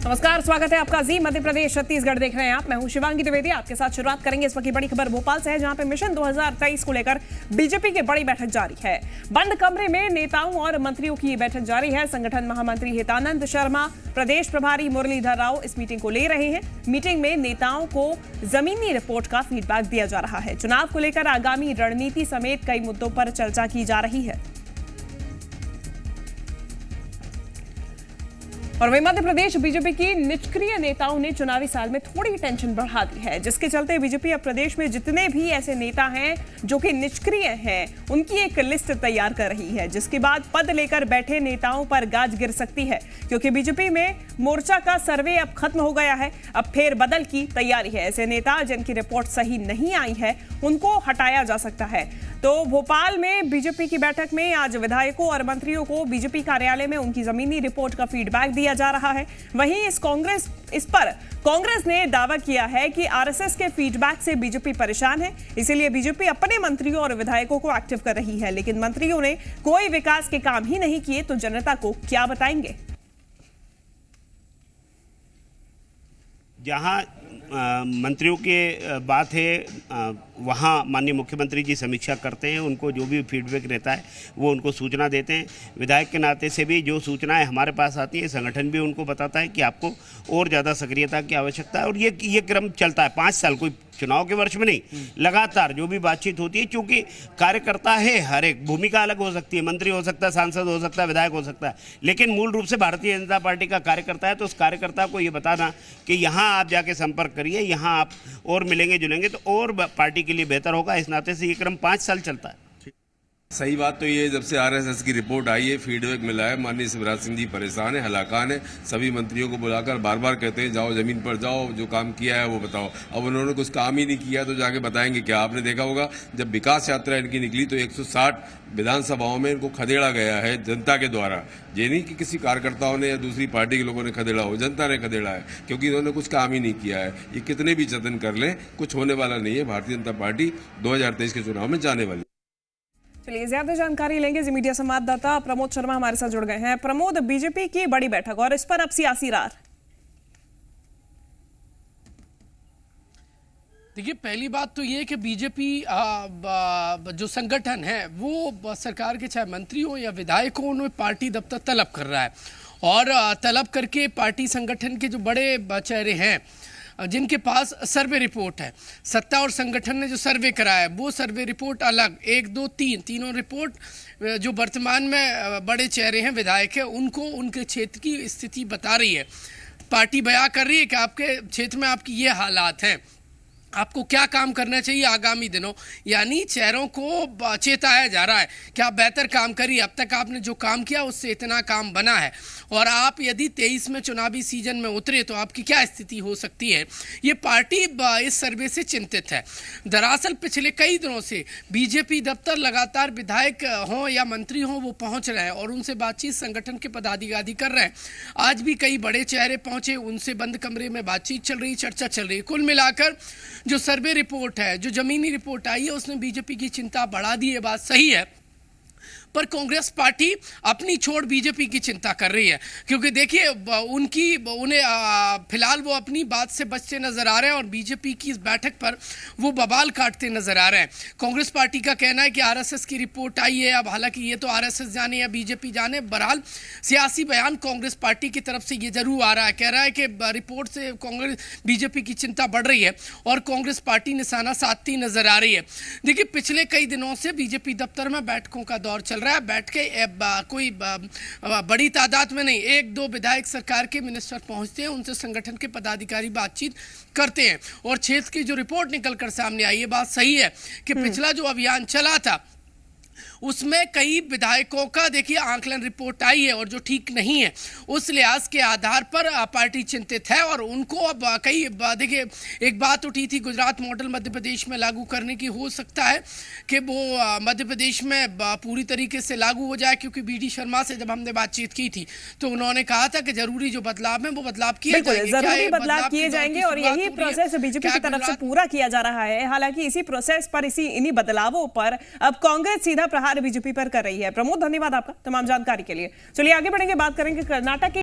नमस्कार, स्वागत है आपका जी मध्य प्रदेश छत्तीसगढ़ देख रहे हैं आप। मैं हूं शिवांगी द्विवेदी। आपके साथ शुरुआत करेंगे इस वक्त की बड़ी खबर भोपाल से है, जहां पे मिशन 2023 को लेकर बीजेपी की बड़ी बैठक जारी है। बंद कमरे में नेताओं और मंत्रियों की बैठक जारी है। संगठन महामंत्री हितानंद शर्मा, प्रदेश प्रभारी मुरलीधर राव इस मीटिंग को ले रहे हैं। मीटिंग में नेताओं को जमीनी रिपोर्ट का फीडबैक दिया जा रहा है। चुनाव को लेकर आगामी रणनीति समेत कई मुद्दों पर चर्चा की जा रही है। और वहीं मध्य प्रदेश बीजेपी की निष्क्रिय नेताओं ने चुनावी साल में थोड़ी टेंशन बढ़ा दी है, जिसके चलते बीजेपी अब प्रदेश में जितने भी ऐसे नेता हैं जो कि निष्क्रिय हैं, उनकी एक लिस्ट तैयार कर रही है, जिसके बाद पद लेकर बैठे नेताओं पर गाज गिर सकती है। क्योंकि बीजेपी में मोर्चा का सर्वे अब खत्म हो गया है, अब फेरबदल की तैयारी है। ऐसे नेता जिनकी रिपोर्ट सही नहीं आई है, उनको हटाया जा सकता है। तो भोपाल में बीजेपी की बैठक में आज विधायकों और मंत्रियों को बीजेपी कार्यालय में उनकी जमीनी रिपोर्ट का फीडबैक दिया जा रहा है। वहीं इस पर कांग्रेस ने दावा किया है कि आरएसएस के फीडबैक से बीजेपी परेशान है, इसीलिए बीजेपी अपने मंत्रियों और विधायकों को एक्टिव कर रही है। लेकिन मंत्रियों ने कोई विकास के काम ही नहीं किए, तो जनता को क्या बताएंगे। जहां मंत्रियों के बात है वहाँ माननीय मुख्यमंत्री जी समीक्षा करते हैं, उनको जो भी फीडबैक रहता है वो उनको सूचना देते हैं। विधायक के नाते से भी जो सूचनाएं हमारे पास आती है, संगठन भी उनको बताता है कि आपको और ज़्यादा सक्रियता की आवश्यकता है। और ये क्रम चलता है 5 साल, कोई चुनाव के वर्ष में नहीं, लगातार जो भी बातचीत होती है। क्योंकि कार्यकर्ता है, हर एक भूमिका अलग हो सकती है, मंत्री हो सकता है, सांसद हो सकता है, विधायक हो सकता है, लेकिन मूल रूप से भारतीय जनता पार्टी का कार्यकर्ता है। तो उस कार्यकर्ता को ये बताना कि यहाँ आप जाके संपर्क करिए, यहाँ आप और मिलेंगे जुलेंगे तो और पार्टी के लिए बेहतर होगा। इस नाते से ये क्रम 5 साल चलता है। सही बात तो ये, जब से आरएसएस की रिपोर्ट आई है, फीडबैक मिला है, माननीय शिवराज सिंह जी परेशान है, हलाकान है। सभी मंत्रियों को बुलाकर बार बार कहते हैं जाओ जमीन पर जाओ, जो काम किया है वो बताओ। अब उन्होंने कुछ काम ही नहीं किया तो जाके बताएंगे क्या। आपने देखा होगा जब विकास यात्रा इनकी निकली तो 160 विधानसभाओं में इनको खदेड़ा गया है जनता के द्वारा। ये नहीं कि किसी कार्यकर्ताओं ने या दूसरी पार्टी के लोगों ने खदेड़ा हो, जनता ने खदेड़ा है, क्योंकि इन्होंने कुछ काम ही नहीं किया है। ये कितने भी जतन कर लें, कुछ होने वाला नहीं है। भारतीय जनता पार्टी 2023 के चुनाव में जाने वाली। चलिए ज्यादा जानकारी लेंगे। जी मीडिया संवाददाता प्रमोद शर्मा हमारे साथ जुड़ गए हैं। प्रमोद, बीजेपी की बड़ी बैठक और इस पर अब सियासी रार। देखिए, पहली बात तो ये कि बीजेपी जो संगठन है वो सरकार के चाहे मंत्री हो या विधायक हो, उन्हें पार्टी दफ्तर तलब कर रहा है। और तलब करके पार्टी संगठन के जो बड़े चेहरे हैं जिनके पास सर्वे रिपोर्ट है, सत्ता और संगठन ने जो सर्वे कराया है वो सर्वे रिपोर्ट अलग, 1, 2, 3 तीनों रिपोर्ट जो वर्तमान में बड़े चेहरे हैं, विधायक है, उनको उनके क्षेत्र की स्थिति बता रही है। पार्टी बयां कर रही है कि आपके क्षेत्र में आपकी ये हालात हैं, आपको क्या काम करना चाहिए आगामी दिनों। यानी चेहरों को चेताया जा रहा है कि आप बेहतर काम करिए, अब तक आपने जो काम किया उससे इतना काम बना है, और आप यदि 23 में चुनावी सीजन में उतरे तो आपकी क्या स्थिति हो सकती है। ये पार्टी इस सर्वे से चिंतित है। दरअसल पिछले कई दिनों से बीजेपी दफ्तर लगातार विधायक हों या मंत्री हों वो पहुंच रहे हैं और उनसे बातचीत संगठन के पदाधिकारी कर रहे हैं। आज भी कई बड़े चेहरे पहुंचे, उनसे बंद कमरे में बातचीत चल रही, चर्चा चल रही। कुल मिलाकर जो सर्वे रिपोर्ट है, जो जमीनी रिपोर्ट आई है, उसने बीजेपी की चिंता बढ़ा दी है। बात सही है, पर कांग्रेस पार्टी अपनी छोड़ बीजेपी की चिंता कर रही है। क्योंकि देखिए उन्हें फिलहाल वो अपनी बात से बचते नजर आ रहे हैं और बीजेपी की इस बैठक पर वो बवाल काटते नजर आ रहे हैं। कांग्रेस पार्टी का कहना है कि आरएसएस की रिपोर्ट आई है। अब हालांकि ये तो आरएसएस जाने या बीजेपी जाने, बहरहाल सियासी बयान कांग्रेस पार्टी की तरफ से ये जरूर आ रहा है, कह रहा है कि रिपोर्ट से कांग्रेस बीजेपी की चिंता बढ़ रही है और कांग्रेस पार्टी निशाना साधती नजर आ रही है। देखिए, पिछले कई दिनों से बीजेपी दफ्तर में बैठकों का दौर चल रहा है। बैठ के कोई बड़ी तादाद में नहीं, 1-2 विधायक सरकार के मिनिस्टर पहुंचते हैं, उनसे संगठन के पदाधिकारी बातचीत करते हैं और क्षेत्र की जो रिपोर्ट निकलकर सामने आई है, बात सही है कि पिछला जो अभियान चला था उसमें कई विधायकों का देखिए आंकलन रिपोर्ट आई है और जो ठीक नहीं है, उस लिहाज के आधार पर पार्टी चिंतित है। और उनको अब कई देखिए, एक बात उठी थी गुजरात मॉडल मध्य प्रदेश में लागू करने की। हो सकता है कि वो मध्य प्रदेश में पूरी तरीके से लागू हो जाए, क्योंकि बीडी शर्मा से जब हमने बातचीत की थी तो उन्होंने कहा था कि जरूरी जो बदलाव है वो बदलाव किए जाएंगे, जरूरी बदलाव किए जाएंगे और यही प्रोसेस बीजेपी की तरफ से पूरा किया जा रहा है। हालांकि इसी प्रोसेस पर, इन्हीं बदलावों पर अब कांग्रेस सीधा प्रहार बीजेपी पर कर रही है। प्रमोद, धन्यवाद आपका तमाम जानकारी के लिए। चलिए आगे बढ़ेंगे, बात करेंगे कर्नाटक की।